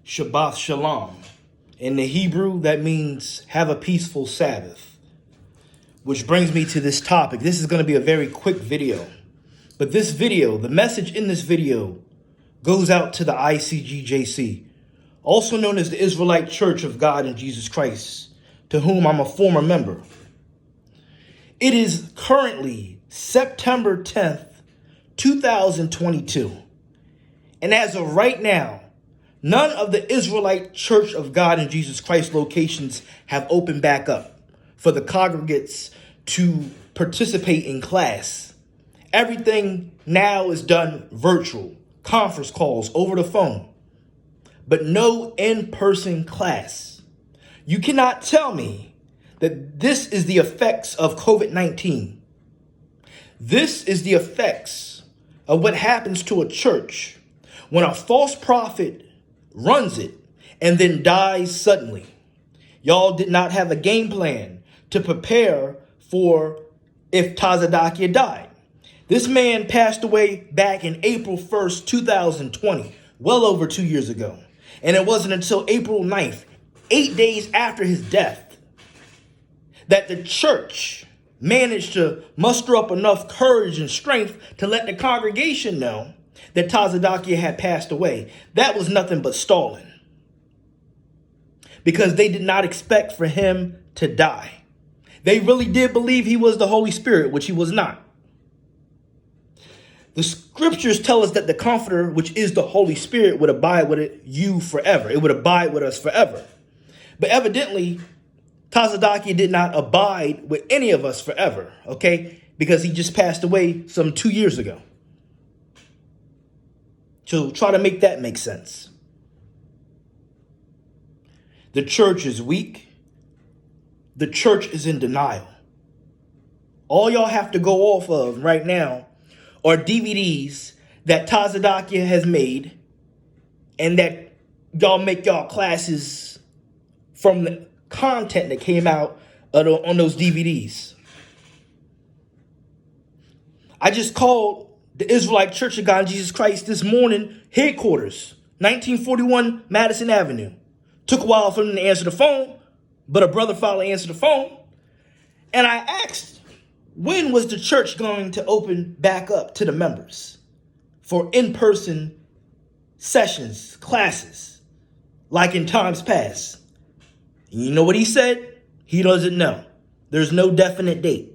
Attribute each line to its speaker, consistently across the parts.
Speaker 1: Shabbat Shalom. In the Hebrew, that means have a peaceful Sabbath. Which brings me to this topic. This is going to be a very quick video. But this video, the message in this video, goes out to the ICGJC, also known as the Israelite Church of God in Jesus Christ, to whom I'm a former member. It is currently September 10th, 2022. And as of right now, none of the Israelite Church of God in Jesus Christ locations have opened back up for the congregates to participate in class. Everything now is done virtual, conference calls over the phone, but no in-person class. You cannot tell me that this is the effects of COVID-19. This is the effects of what happens to a church when a false prophet runs it and then dies suddenly. Y'all did not have a game plan to prepare for if Tazadakia died. This man passed away back in April 1st, 2020, well over 2 years ago. And it wasn't until April 9th, 8 days after his death, that the church managed to muster up enough courage and strength to let the congregation know that Tazadakia had passed away. That was nothing but stalling, because they did not expect for him to die. They really did believe he was the Holy Spirit, which he was not. The scriptures tell us that the Comforter, which is the Holy Spirit, would abide with you forever. It would abide with us forever. But evidently, Tazadakia did not abide with any of us forever, okay? Because he just passed away some 2 years ago. So try to make that make sense. The church is weak. The church is in denial. All y'all have to go off of right now are DVDs that Tazadakia has made, and that y'all make y'all classes from the content that came out on those DVDs. I just called the Israelite Church of God in Jesus Christ this morning, headquarters, 1941 Madison Avenue. Took a while for them to answer the phone, but a brother finally answered the phone. And I asked, when was the church going to open back up to the members for in-person sessions, classes, like in times past? And you know what he said? He doesn't know. There's no definite date.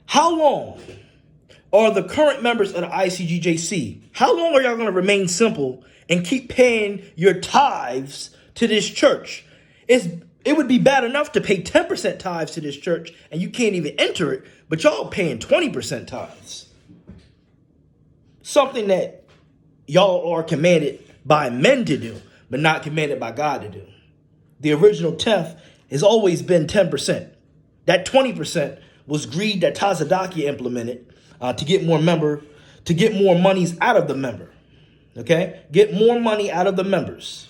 Speaker 1: How long are the current members of the ICGJC, how long are y'all going to remain simple and keep paying your tithes to this church? It would be bad enough to pay 10% tithes to this church and you can't even enter it, but y'all paying 20% tithes. Something that y'all are commanded by men to do, but not commanded by God to do. The original tenth has always been 10%. That 20% was greed that Tazadakia implemented to get more monies out of the member. Okay? Get more money out of the members.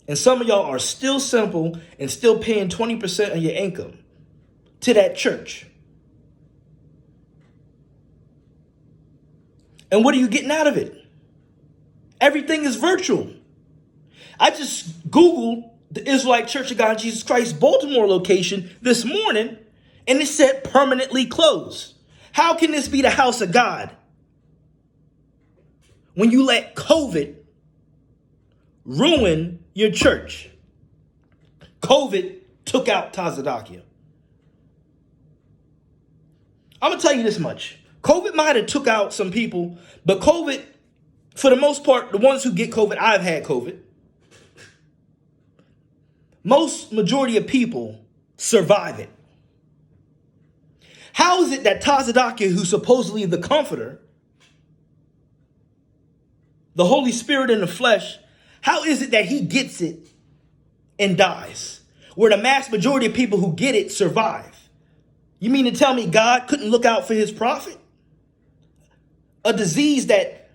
Speaker 1: And some of y'all are still simple and still paying 20% of your income to that church. And what are you getting out of it? Everything is virtual. I just Googled the Israelite Church of God in Jesus Christ Baltimore location this morning, and it said permanently closed. How can this be the house of God when you let COVID ruin your church? COVID took out Tazadakia. I'm going to tell you this much. COVID might have took out some people, but COVID, for the most part, the ones who get COVID, I've had COVID. Majority of people survive it. How is it that Tazadakia, who's supposedly the Comforter, the Holy Spirit in the flesh, how is it that he gets it and dies, where the mass majority of people who get it survive? You mean to tell me God couldn't look out for his prophet? A disease that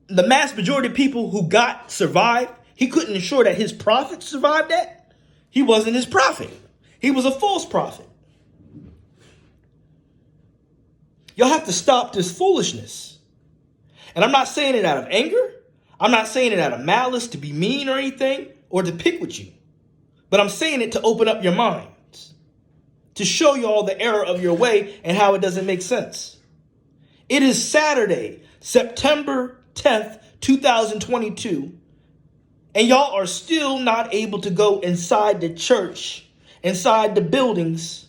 Speaker 1: the mass majority of people who got survived, he couldn't ensure that his prophet survived that? He wasn't his prophet. He was a false prophet. Y'all have to stop this foolishness. And I'm not saying it out of anger. I'm not saying it out of malice to be mean or anything or to pick with you. But I'm saying it to open up your minds, to show you all the error of your way and how it doesn't make sense. It is Saturday, September 10th, 2022, and y'all are still not able to go inside the church, inside the buildings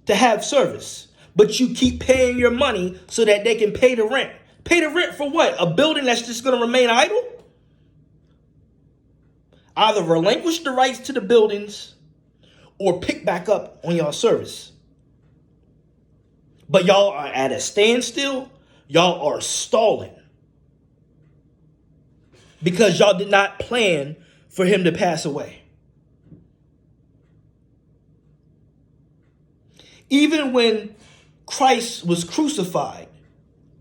Speaker 1: to have service. But you keep paying your money so that they can pay the rent. Pay the rent for what? A building that's just going to remain idle? Either relinquish the rights to the buildings or pick back up on y'all service. But y'all are at a standstill. Y'all are stalling. Because y'all did not plan for him to pass away. Even when Christ was crucified,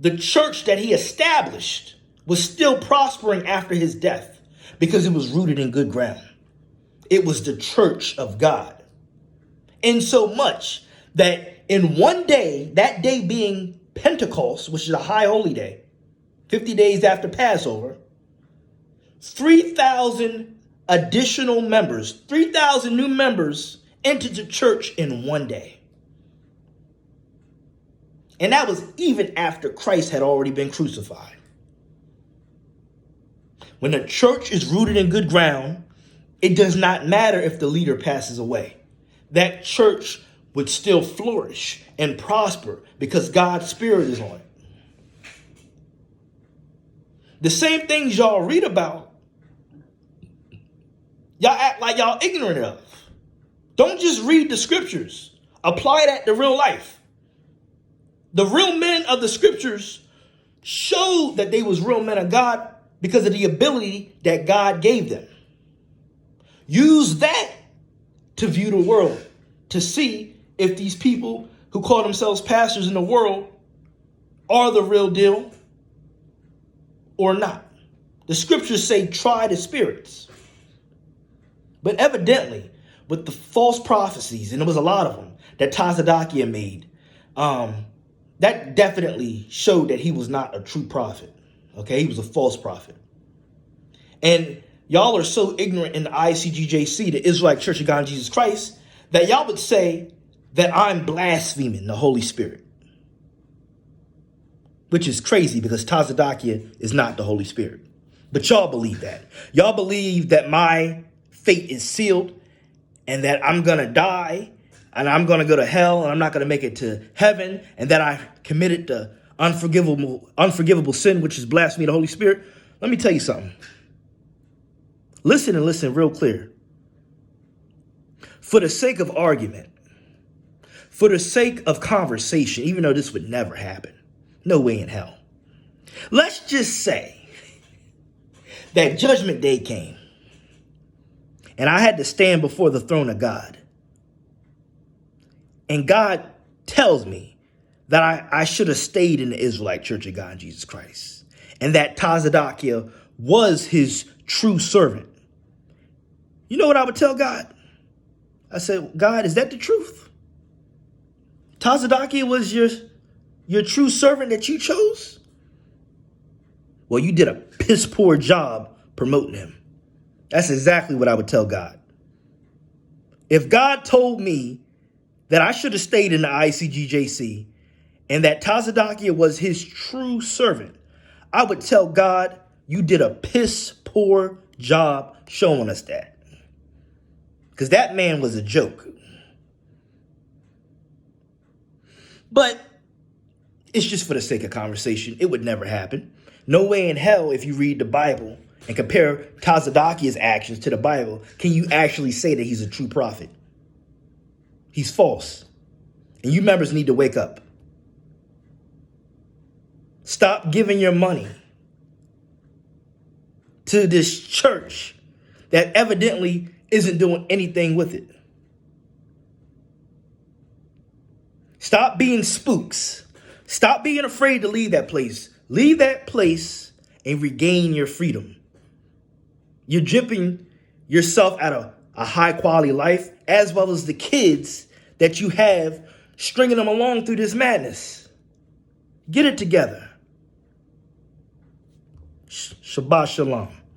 Speaker 1: the church that he established was still prospering after his death because it was rooted in good ground. It was the church of God. In so much that in one day, that day being Pentecost, which is a high holy day, 50 days after Passover, 3,000 additional members, 3,000 new members entered the church in one day. And that was even after Christ had already been crucified. When the church is rooted in good ground, it does not matter if the leader passes away. That church would still flourish and prosper because God's Spirit is on it. The same things y'all read about, y'all act like y'all ignorant of. Don't just read the scriptures. Apply that to real life. The real men of the scriptures showed that they was real men of God because of the ability that God gave them. Use that to view the world, to see if these people who call themselves pastors in the world are the real deal or not. The scriptures say try the spirits. But evidently, with the false prophecies, and there was a lot of them that Tazadakia made, that definitely showed that he was not a true prophet. Okay, he was a false prophet. And y'all are so ignorant in the ICGJC, the Israelite Church of God in Jesus Christ, that y'all would say that I'm blaspheming the Holy Spirit. Which is crazy because Tazadakia is not the Holy Spirit. But y'all believe that. Y'all believe that my fate is sealed and that I'm going to die and I'm going to go to hell and I'm not going to make it to heaven and that I committed the unforgivable sin, which is blasphemy of the Holy Spirit. Let me tell you something. Listen and listen real clear. For the sake of argument, for the sake of conversation, even though this would never happen, no way in hell. Let's just say that Judgment Day came and I had to stand before the throne of God. And God tells me that I should have stayed in the Israelite Church of God in Jesus Christ. And that Tazadakia was his true servant. You know what I would tell God? I said, God, is that the truth? Tazadakia was your true servant that you chose? Well, you did a piss poor job promoting him. That's exactly what I would tell God. If God told me that I should have stayed in the ICGJC and that Tazadakia was his true servant, I would tell God, you did a piss poor job showing us that. Because that man was a joke. But it's just for the sake of conversation. It would never happen. No way in hell, if you read the Bible and compare Tazadakia's actions to the Bible, can you actually say that he's a true prophet. He's false. And you members need to wake up. Stop giving your money to this church that evidently isn't doing anything with it. Stop being spooks. Stop being afraid to leave that place. Leave that place and regain your freedom. You're dripping yourself out of a high quality life, as well as the kids that you have stringing them along through this madness. Get it together. Shabbat shalom.